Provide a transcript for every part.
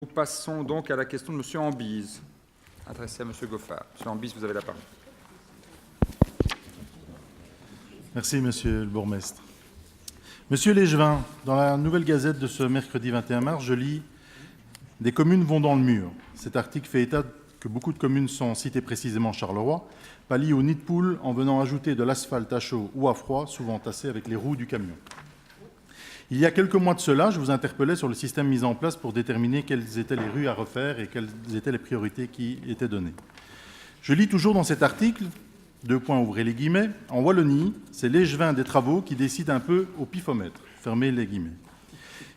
Nous passons donc à la question de M. Ambise, adressée à M. Goffard. M. Ambise, vous avez la parole. Merci, Monsieur le bourgmestre. Monsieur Légevin, dans la Nouvelle Gazette de ce mercredi 21 mars, je lis « Des communes vont dans le mur ». Cet article fait état que beaucoup de communes sont citées précisément Charleroi, pallient au nid de poule en venant ajouter de l'asphalte à chaud ou à froid, souvent tassé avec les roues du camion. Il y a quelques mois de cela, je vous interpellais sur le système mis en place pour déterminer quelles étaient les rues à refaire et quelles étaient les priorités qui étaient données. Je lis toujours dans cet article, ouvrez les guillemets, en Wallonie, c'est Légevin des travaux qui décide un peu au pifomètre, fermez les guillemets.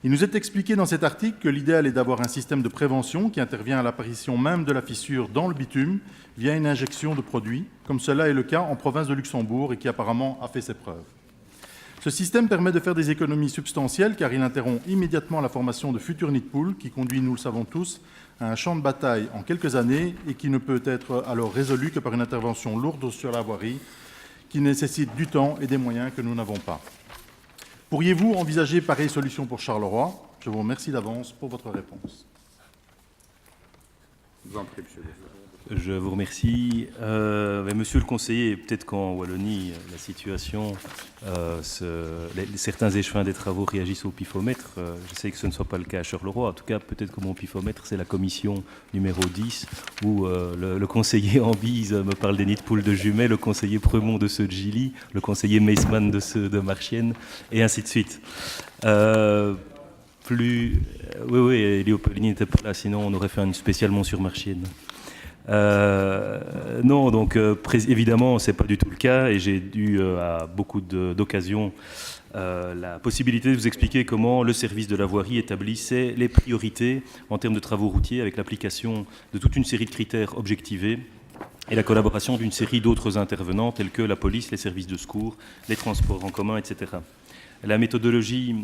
Il nous est expliqué dans cet article que l'idéal est d'avoir un système de prévention qui intervient à l'apparition même de la fissure dans le bitume via une injection de produits, comme cela est le cas en province de Luxembourg et qui apparemment a fait ses preuves. Ce système permet de faire des économies substantielles car il interrompt immédiatement la formation de futurs nids de poules qui conduit, nous le savons tous, à un champ de bataille en quelques années et qui ne peut être alors résolu que par une intervention lourde sur la voirie qui nécessite du temps et des moyens que nous n'avons pas. Pourriez-vous envisager pareille solution pour Charleroi? Je vous remercie d'avance pour votre réponse. Je vous en prie, monsieur. Je vous remercie. Monsieur le conseiller, peut-être qu'en Wallonie, la situation, certains échevins des travaux réagissent au pifomètre. Je sais que ce ne soit pas le cas à Charleroi. En tout cas, peut-être que mon pifomètre, c'est la commission numéro 10, où le conseiller Ambise me parle des nids de poules de Jumet, le conseiller Premont de ceux de Gilly, le conseiller Meisman de ceux de Marchienne, et ainsi de suite. Oui, Elio Pollini n'était pas là, sinon on aurait fait un spécialement sur Marchienne. Non, donc évidemment, ce n'est pas du tout le cas et j'ai eu à beaucoup d'occasions la possibilité de vous expliquer comment le service de la voirie établissait les priorités en termes de travaux routiers avec l'application de toute une série de critères objectivés et la collaboration d'une série d'autres intervenants tels que la police, les services de secours, les transports en commun, etc. La méthodologie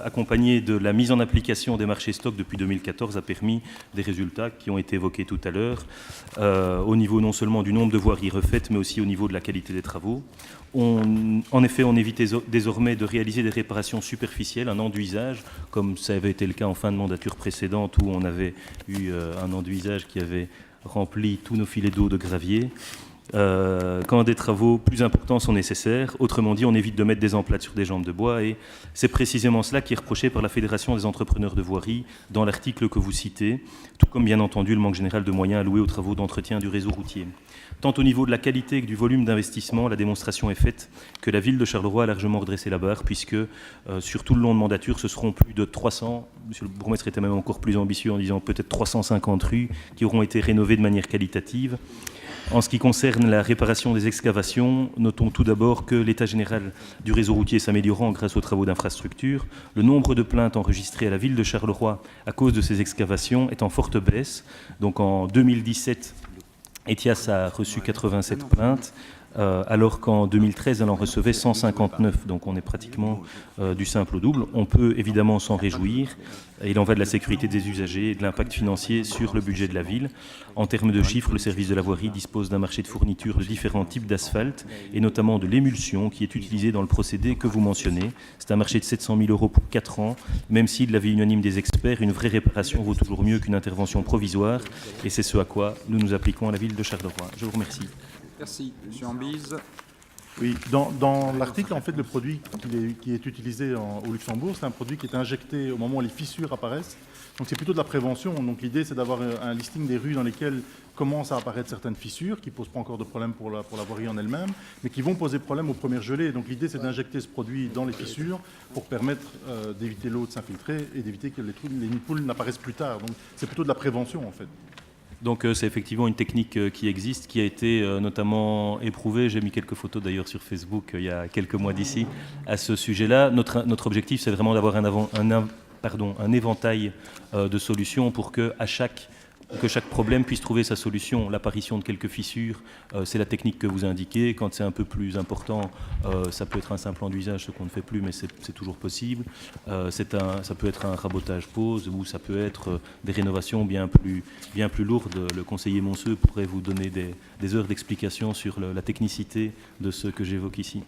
accompagnée de la mise en application des marchés stocks depuis 2014 a permis des résultats qui ont été évoqués tout à l'heure, au niveau non seulement du nombre de voiries refaites, mais aussi au niveau de la qualité des travaux. En effet, on évite désormais de réaliser des réparations superficielles, un enduisage, comme ça avait été le cas en fin de mandature précédente, où on avait eu un enduisage qui avait rempli tous nos filets d'eau de gravier. Quand des travaux plus importants sont nécessaires. Autrement dit, on évite de mettre des emplâtres sur des jambes de bois et c'est précisément cela qui est reproché par la Fédération des entrepreneurs de voirie dans l'article que vous citez, tout comme bien entendu le manque général de moyens alloués aux travaux d'entretien du réseau routier. Tant au niveau de la qualité que du volume d'investissement, la démonstration est faite que la ville de Charleroi a largement redressé la barre puisque sur tout le long de mandature, ce seront plus de 300, monsieur le bourgmestre était même encore plus ambitieux en disant peut-être 350 rues qui auront été rénovées de manière qualitative. En ce qui concerne la réparation des excavations, notons tout d'abord que l'état général du réseau routier s'améliorant grâce aux travaux d'infrastructure. Le nombre de plaintes enregistrées à la ville de Charleroi à cause de ces excavations est en forte baisse. Donc en 2017, ETIAS a reçu 87 plaintes, alors qu'en 2013, elle en recevait 159. Donc on est pratiquement du simple au double. On peut évidemment s'en réjouir. Il en va de la sécurité des usagers et de l'impact financier sur le budget de la ville. En termes de chiffres, le service de la voirie dispose d'un marché de fourniture de différents types d'asphalte et notamment de l'émulsion qui est utilisée dans le procédé que vous mentionnez. C'est un marché de 700 000 € pour 4 ans, même si, de l'avis unanime des experts, une vraie réparation vaut toujours mieux qu'une intervention provisoire. Et c'est ce à quoi nous nous appliquons à la ville de Charleroi. Je vous remercie. Merci. M. Ambise. Oui, dans l'article, en fait, le produit qui est utilisé au Luxembourg, c'est un produit qui est injecté au moment où les fissures apparaissent. Donc c'est plutôt de la prévention. Donc l'idée, c'est d'avoir un listing des rues dans lesquelles commencent à apparaître certaines fissures, qui ne posent pas encore de problème pour la voirie en elle-même, mais qui vont poser problème aux premières gelées. Donc l'idée, c'est d'injecter ce produit dans les fissures pour permettre d'éviter l'eau de s'infiltrer et d'éviter que les nids de poules n'apparaissent plus tard. Donc c'est plutôt de la prévention, en fait. Donc c'est effectivement une technique qui existe, qui a été notamment éprouvée. J'ai mis quelques photos d'ailleurs sur Facebook il y a quelques mois d'ici à ce sujet-là. Notre objectif, c'est vraiment d'avoir un éventail de solutions pour que chaque problème puisse trouver sa solution. L'apparition de quelques fissures, c'est la technique que vous indiquez. Quand c'est un peu plus important, ça peut être un simple enduisage, ce qu'on ne fait plus, mais c'est toujours possible. Ça peut être un rabotage pose ou ça peut être des rénovations bien plus lourdes. Le conseiller Monceux pourrait vous donner des heures d'explication sur la technicité de ce que j'évoque ici.